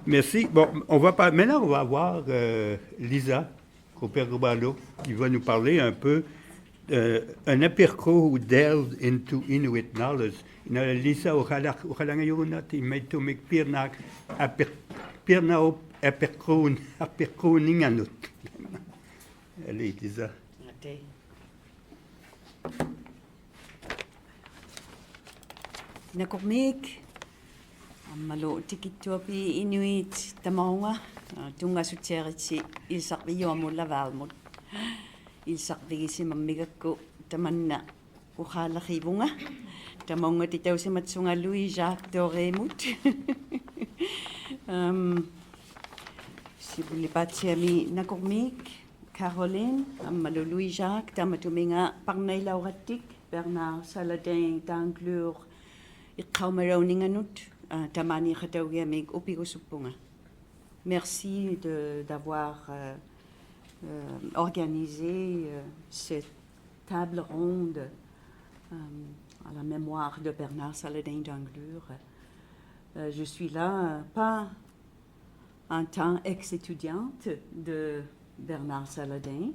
Merci. Bon, maintenant, on va voir Lisa Koperqualuk qui va nous parler un peu un apiqqu who delved into Inuit knowledge. Lisa, ojalá ngayon natin may tumikpirnak pirna apiqqu ninganut. Allez, Lisa. Okay. Nakormik malo tikituapi Inuit tamaunga tunga sutseriti ilsarpio Laval mut ilsarpigisi mammigakku tamanna ukhalakhibunga tamaunga titausimatsunga Louis-Jacques Doremut si vous voulez patiami nakormik Caroline malo Louis-Jacques tamatuminga parnay lauratik Bernard Saladin d'Anglure Merci d'avoir organisé cette table ronde à la mémoire de Bernard Saladin d'Anglure. Je suis là pas en tant qu'ex-étudiante de Bernard Saladin,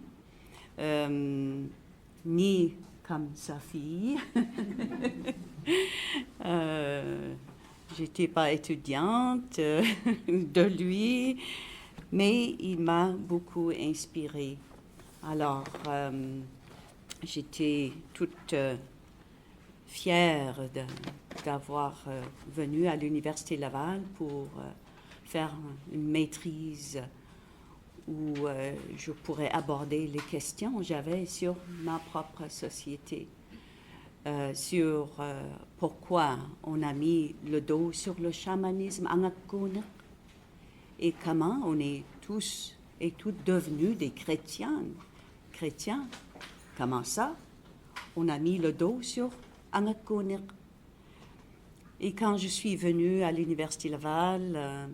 ni comme sa fille. J'étais pas étudiante de lui, mais il m'a beaucoup inspirée. Alors, j'étais toute fière d'avoir venu à l'Université Laval pour faire une maîtrise où je pourrais aborder les questions que j'avais sur ma propre société, sur pourquoi on a mis le dos sur le chamanisme et comment on est tous et toutes devenus des chrétiens. Comment ça? On a mis le dos sur Angakonik. Et quand je suis venue à l'Université Laval,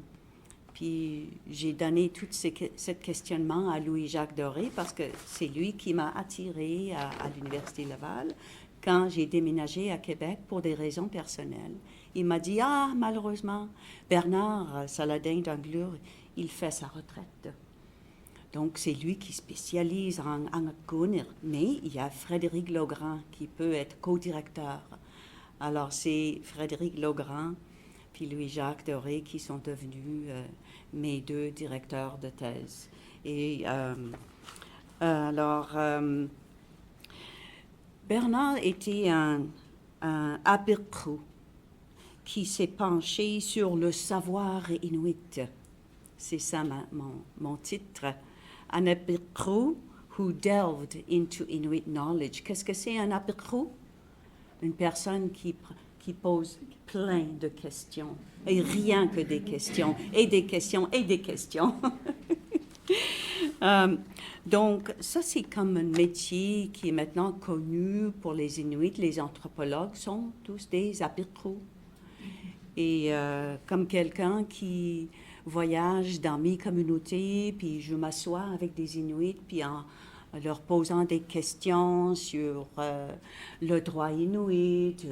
puis j'ai donné tout ce questionnement à Louis-Jacques Doré parce que c'est lui qui m'a attirée à l'Université Laval quand j'ai déménagé à Québec pour des raisons personnelles. Il m'a dit « Ah, malheureusement, Bernard Saladin d'Anglure, il fait sa retraite. » Donc, c'est lui qui spécialise en Angakonik, mais il y a Frédéric Laugrand qui peut être co-directeur. Alors, c'est Frédéric Laugrand puis Louis-Jacques Doré qui sont devenus mes deux directeurs de thèse. Et Bernard était un apiqqu qui s'est penché sur le savoir inuit. C'est ça mon titre. Un apiqqu who delved into Inuit knowledge. Qu'est-ce que c'est un apiqqu? Une personne qui pose plein de questions, et rien que des questions, et des questions, et des questions. Donc, ça, c'est comme un métier qui est maintenant connu pour les Inuits. Les anthropologues sont tous des apiqqu. Et comme quelqu'un qui voyage dans mes communautés, puis je m'assois avec des Inuits, puis en leur posant des questions sur le droit inuit,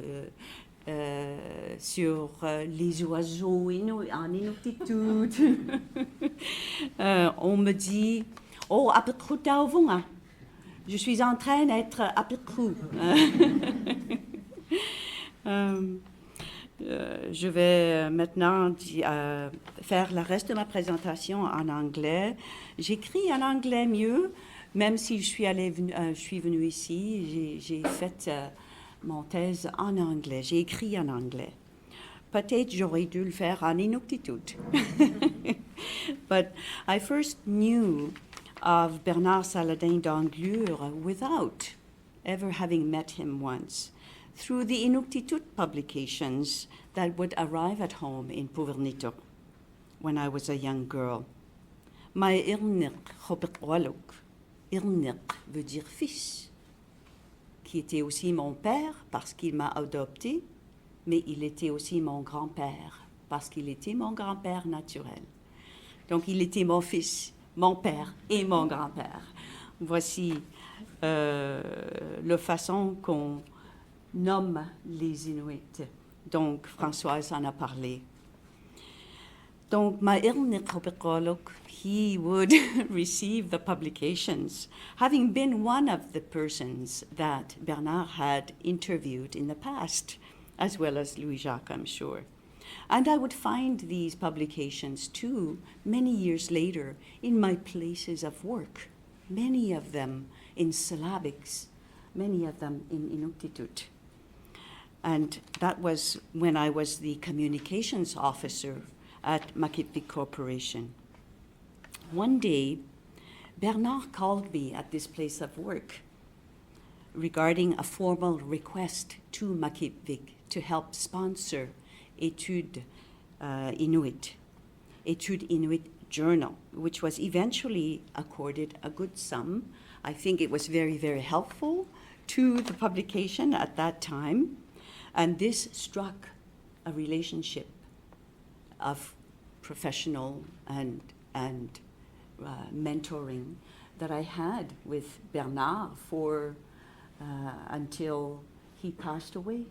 sur les oiseaux en inuktitut. On me dit « Oh, apiqqu tauvunga ». Je suis en train d'être apiqqu. Je vais maintenant faire le reste de ma présentation en anglais. J'écris en anglais mieux, même si je suis venue ici, j'ai fait mon thèse en anglais, j'ai écrit en anglais. Peut-être j'aurais dû le faire en inuktitut. But I first knew of Bernard Saladin d'Anglure without ever having met him once, through the Inuktitut publications that would arrive at home in Puvernitok when I was a young girl. My irnik Koperqualuk, irnik veut dire fils, qui était aussi mon père parce qu'il m'a adopté, mais il était aussi mon grand-père parce qu'il était mon grand-père naturel. Donc il était mon fils, mon père et mon grand-père. Voici la façon qu'on nomme les Inuits. Donc Françoise en a parlé. Donc, Maïrne Koperqualuk, he would receive the publications, having been one of the persons that Bernard had interviewed in the past, as well as Louis-Jacques, I'm sure. And I would find these publications too, many years later, in my places of work, many of them in syllabics, many of them in Inuktitut. And that was when I was the communications officer at Makitvic Corporation. One day, Bernard called me at this place of work regarding a formal request to Makitvic to help sponsor Études Inuit Journal, which was eventually accorded a good sum. I think it was very, very helpful to the publication at that time. And this struck a relationship of professional and mentoring that I had with Bernard for until he passed away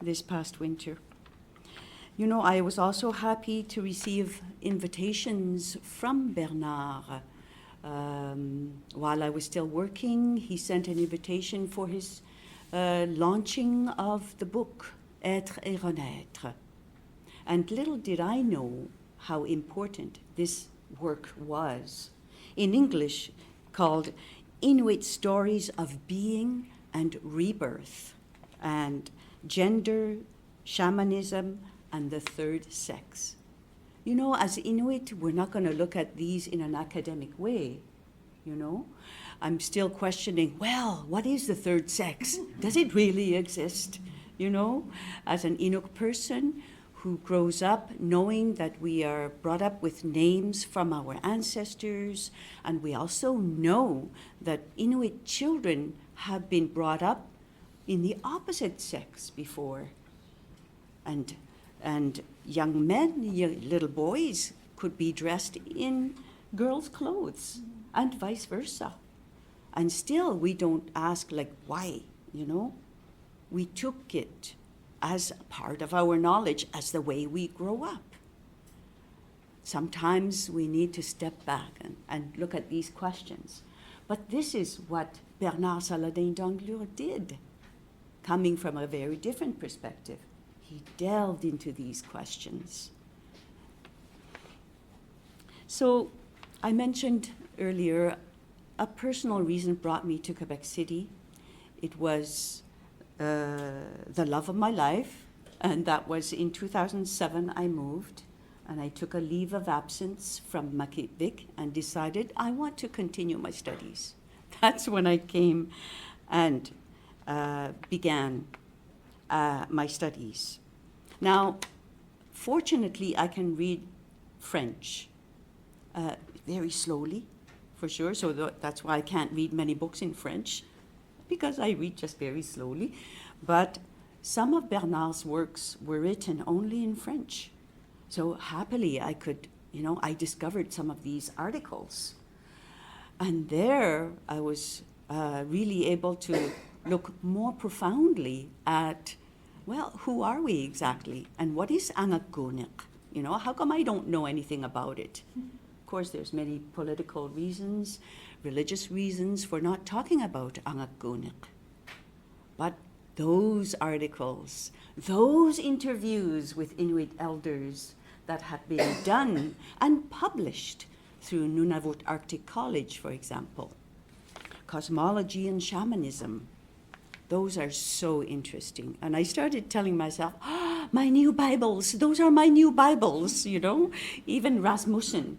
this past winter. You know, I was also happy to receive invitations from Bernard. While I was still working, he sent an invitation for his launching of the book, Être et Renaître. And little did I know how important this work was. In English, called Inuit Stories of Being and Rebirth, and Gender, Shamanism, and the Third Sex. You know, as Inuit, we're not going to look at these in an academic way, you know? I'm still questioning, well, what is the third sex? Does it really exist? You know, as an Inuk person who grows up knowing that we are brought up with names from our ancestors, and we also know that Inuit children have been brought up in the opposite sex before. And young men, little boys, could be dressed in girls' clothes, and vice versa. And still, we don't ask, like, why, you know? We took it as a part of our knowledge, as the way we grow up. Sometimes we need to step back and look at these questions. But this is what Bernard Saladin d'Anglure did, coming from a very different perspective. He delved into these questions. So I mentioned earlier, a personal reason brought me to Quebec City. It was the love of my life, and that was in 2007 I moved, and I took a leave of absence from Makitvic and decided I want to continue my studies. That's when I came and began my studies. Now, fortunately, I can read French very slowly, for sure, so that's why I can't read many books in French, because I read just very slowly. But some of Bernard's works were written only in French. So happily, I could, you know, I discovered some of these articles. And there I was really able to look more profoundly at, well, who are we exactly? And what is apiqqu? You know, how come I don't know anything about it? Of course, there's many political reasons, religious reasons for not talking about apiqqu. But those articles, those interviews with Inuit elders that had been done and published through Nunavut Arctic College, for example, cosmology and shamanism, those are so interesting. And I started telling myself, my new Bibles, those are my new Bibles, you know? Even Rasmussen,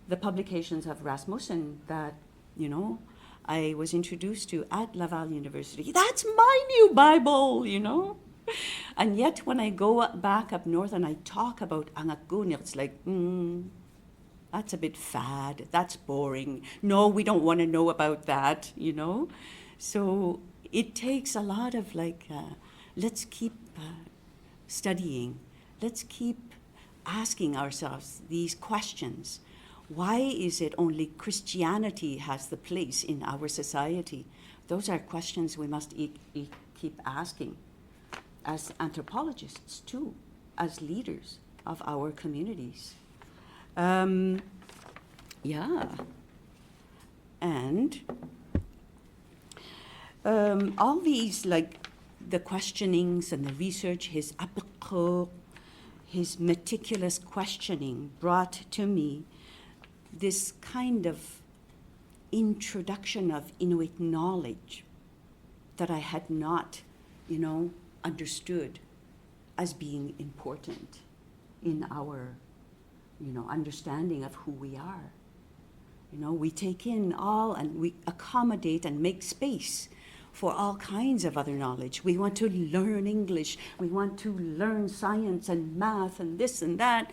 the publications of Rasmussen that, you know, I was introduced to at Laval University. That's my new Bible, you know? And yet when I go back up north and I talk about apiqqu, it's like, that's a bit fad, that's boring. No, we don't want to know about that, you know? So it takes a lot of let's keep studying. Let's keep asking ourselves these questions. Why is it only Christianity has the place in our society? Those are questions we must keep asking as anthropologists too, as leaders of our communities. Yeah. And all these, like the questionings and the research, his apiqqu, his meticulous questioning brought to me this kind of introduction of Inuit knowledge that I had not, understood as being important in our, understanding of who we are. We take in all and we accommodate and make space for all kinds of other knowledge. We want to learn English. We want to learn science and math and this and that.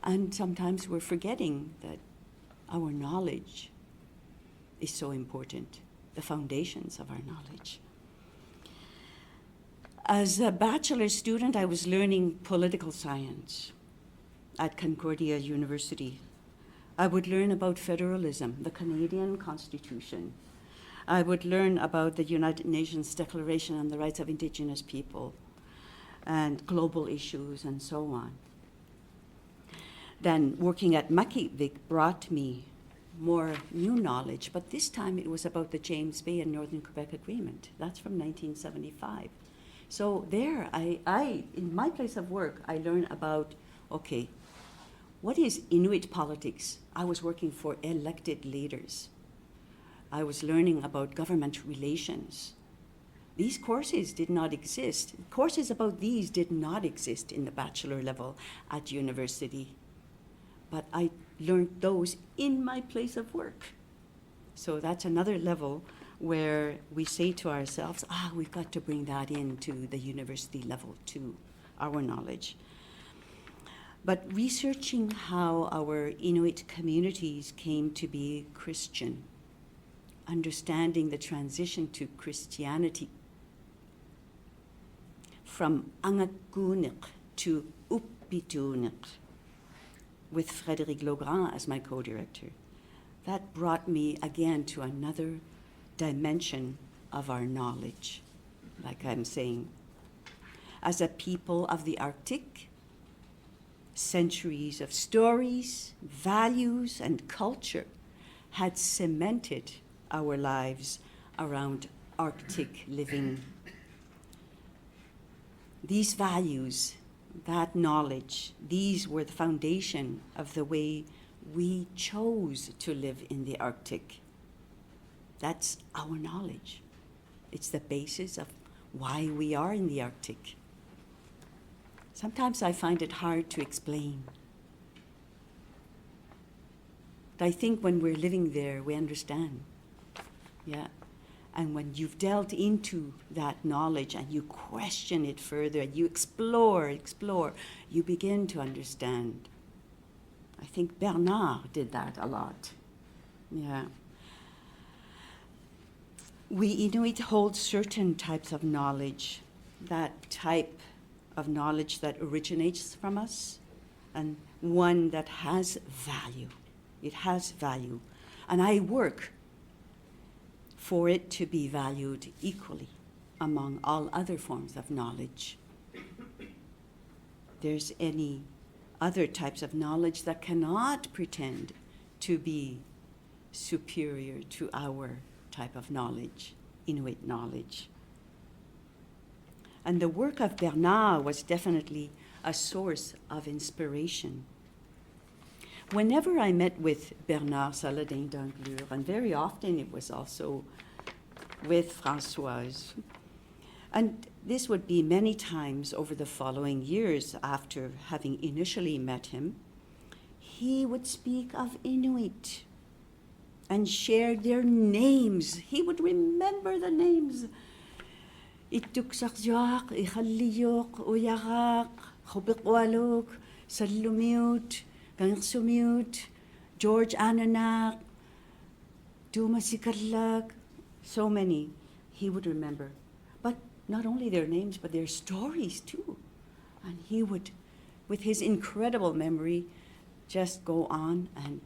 And sometimes we're forgetting that our knowledge is so important, the foundations of our knowledge. As a bachelor student, I was learning political science at Concordia University. I would learn about federalism, the Canadian Constitution. I would learn about the United Nations Declaration on the Rights of Indigenous People and global issues and so on. Then working at Makivik brought me more new knowledge, but this time it was about the James Bay and Northern Quebec Agreement. That's from 1975. So there, I in my place of work, I learned about, okay, what is Inuit politics? I was working for elected leaders. I was learning about government relations. These courses did not exist. Courses about these did not exist in the bachelor level at university. But I learned those in my place of work. So that's another level where we say to ourselves, we've got to bring that into the university level too, our knowledge. But researching how our Inuit communities came to be Christian, understanding the transition to Christianity from Angakkunik to Uppitunik, with Frédéric Laugrand as my co-director, that brought me again to another dimension of our knowledge, like I'm saying. As a people of the Arctic, centuries of stories, values, and culture had cemented our lives around Arctic living. These values, that knowledge, these were the foundation of the way we chose to live in the Arctic. That's our knowledge. It's the basis of why we are in the Arctic. Sometimes I find it hard to explain. But I think when we're living there, we understand. Yeah. And when you've delved into that knowledge and you question it further, you explore, you begin to understand. I think Bernard did that a lot. Yeah. We Inuit hold certain types of knowledge, that type of knowledge that originates from us, and one that has value. It has value. And I work for it to be valued equally among all other forms of knowledge. There's any other types of knowledge that cannot pretend to be superior to our type of knowledge, Inuit knowledge. And the work of Bernard was definitely a source of inspiration. Whenever I met with Bernard Saladin d'Anglure, and very often it was also with Françoise, and this would be many times over the following years after having initially met him, he would speak of Inuit and share their names. He would remember the names. Ittuksarjuaq, Ikhalliyuq, Uyaraq, Koperqualuk, Salumiut, Gangsumiut, George Ananak, Dumasikarlak, so many he would remember. But not only their names, but their stories too. And he would, with his incredible memory, just go on and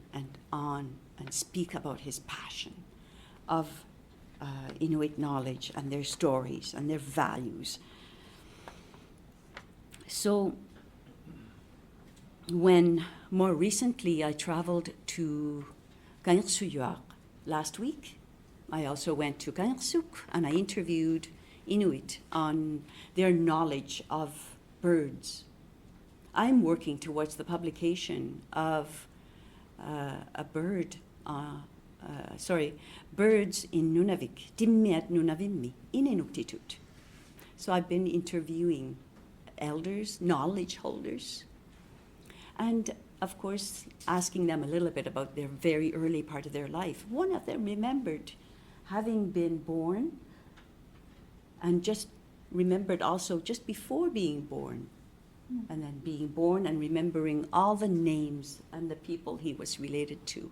speak about his passion of Inuit knowledge and their stories and their values. So when more recently, I traveled to Kaniqsujuaq last week. I also went to Kaniqsuk and I interviewed Inuit on their knowledge of birds. I'm working towards the publication of birds in Nunavik, Timmiat Nunavimmi, in Inuktitut. So I've been interviewing elders, knowledge holders, and of course asking them a little bit about their very early part of their life. One of them remembered having been born, and just remembered also just before being born, and then being born and remembering all the names and the people he was related to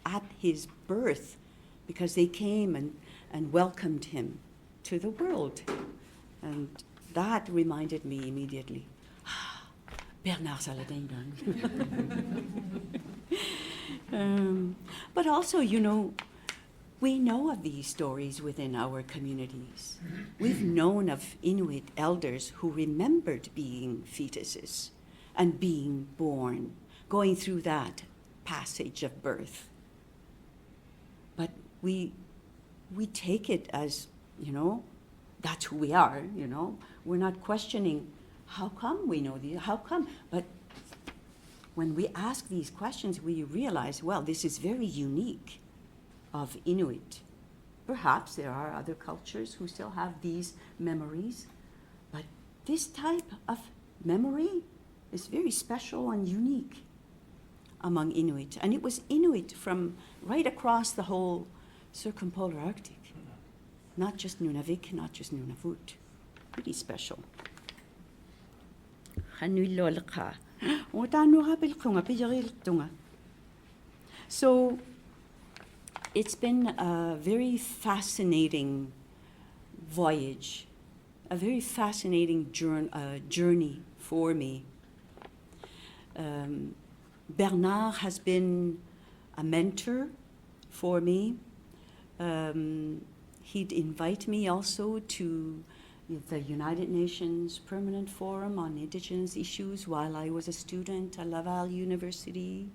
at his birth, because they came and welcomed him to the world. And that reminded me immediately, Bernard Saladin. But also, you know, we know of these stories within our communities. We've known of Inuit elders who remembered being fetuses and being born, going through that passage of birth. But we take it as, you know, that's who we are, you know. We're not questioning, how come we know these, how come? But when we ask these questions, we realize, well, this is very unique of Inuit. Perhaps there are other cultures who still have these memories, but this type of memory is very special and unique among Inuit. And it was Inuit from right across the whole circumpolar Arctic. Not just Nunavik, not just Nunavut. Pretty special. So it's been a very fascinating voyage, a very fascinating journey for me. Bernard has been a mentor for me. He'd invite me also to the United Nations Permanent Forum on Indigenous Issues while I was a student at Laval University.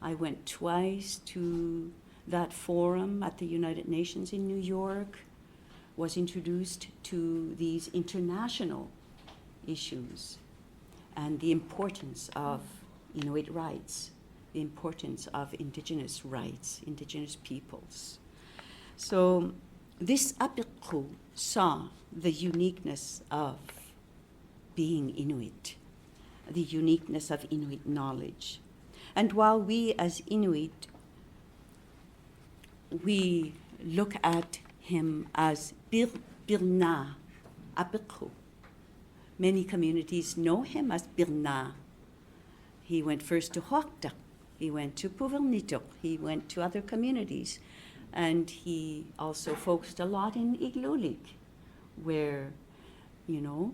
I went twice to that forum at the United Nations in New York, was introduced to these international issues and the importance of Inuit rights, the importance of Indigenous rights, Indigenous peoples. So this apiqqu saw the uniqueness of being Inuit, the uniqueness of Inuit knowledge. And while we as Inuit, we look at him as Birna apiqqu. Many communities know him as Birna. He went first to Huaqta, he went to Puvirnituk, he went to other communities. And he also focused a lot in Igloolik, where, you know,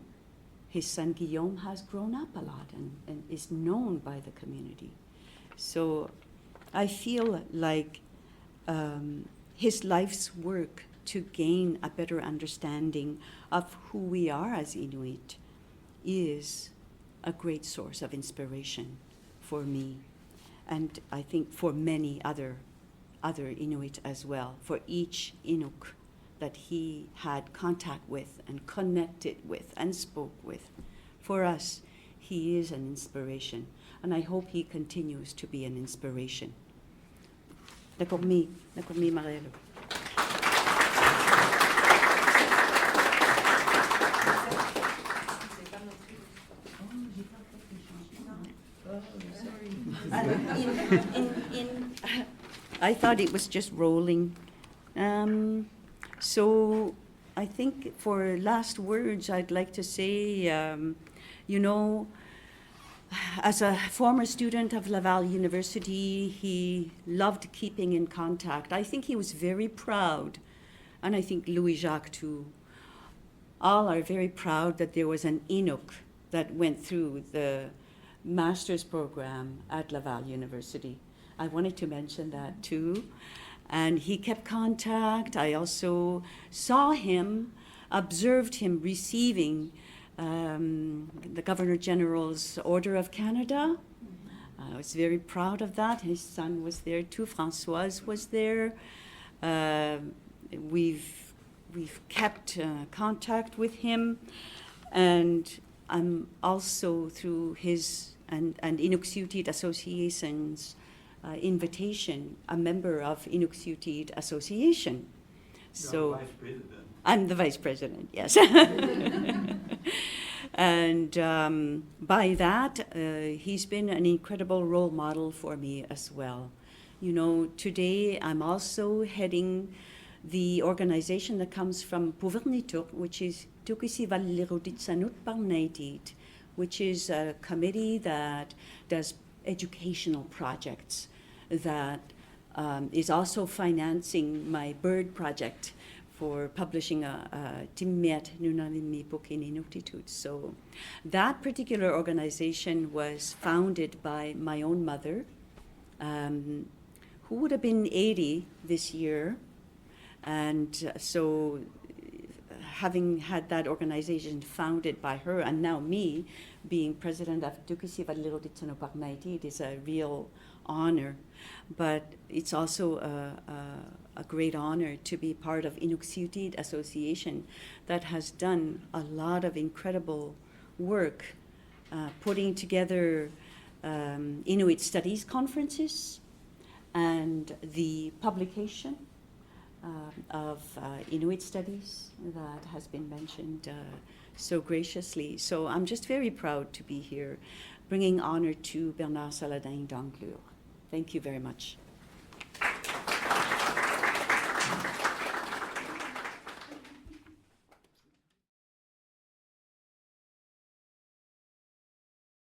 his son Guillaume has grown up a lot and is known by the community. So I feel like his life's work to gain a better understanding of who we are as Inuit is a great source of inspiration for me, and I think for many other Inuit as well, for each Inuk that he had contact with and connected with and spoke with. For us, he is an inspiration, and I hope he continues to be an inspiration. Nakormi Marelo. I thought it was just rolling. So I think for last words, I'd like to say, you know, as a former student of Laval University, he loved keeping in contact. I think he was very proud, and I think Louis-Jacques too. All are very proud that there was an Inuk that went through the master's program at Laval University. I wanted to mention that too. And he kept contact. I also saw him, observed him receiving the Governor General's Order of Canada. I was very proud of that. His son was there too. Françoise was there. We've kept contact with him, and I'm also through his and Inuit Association's invitation, a member of Inuit Association. So Vice President. I'm the vice president, yes. And by that, he's been an incredible role model for me as well. You know, today I'm also heading the organization that comes from Puvernituk, which is Tukisi Valleruditsanut Parnaitit, which is a committee that does educational projects, that is also financing my bird project for publishing a Timmet Nunalimi book in Inuktitut. So that particular organization was founded by my own mother, who would have been 80 this year. And so having had that organization founded by her, and now me being president of Tukisi Valleruditsano Parnaiti, it is a real honor. But it's also a great honor to be part of Inuit Association that has done a lot of incredible work putting together Inuit Studies conferences and the publication of Inuit Studies that has been mentioned so graciously. So I'm just very proud to be here, bringing honor to Bernard Saladin d'Anglure. Thank you very much.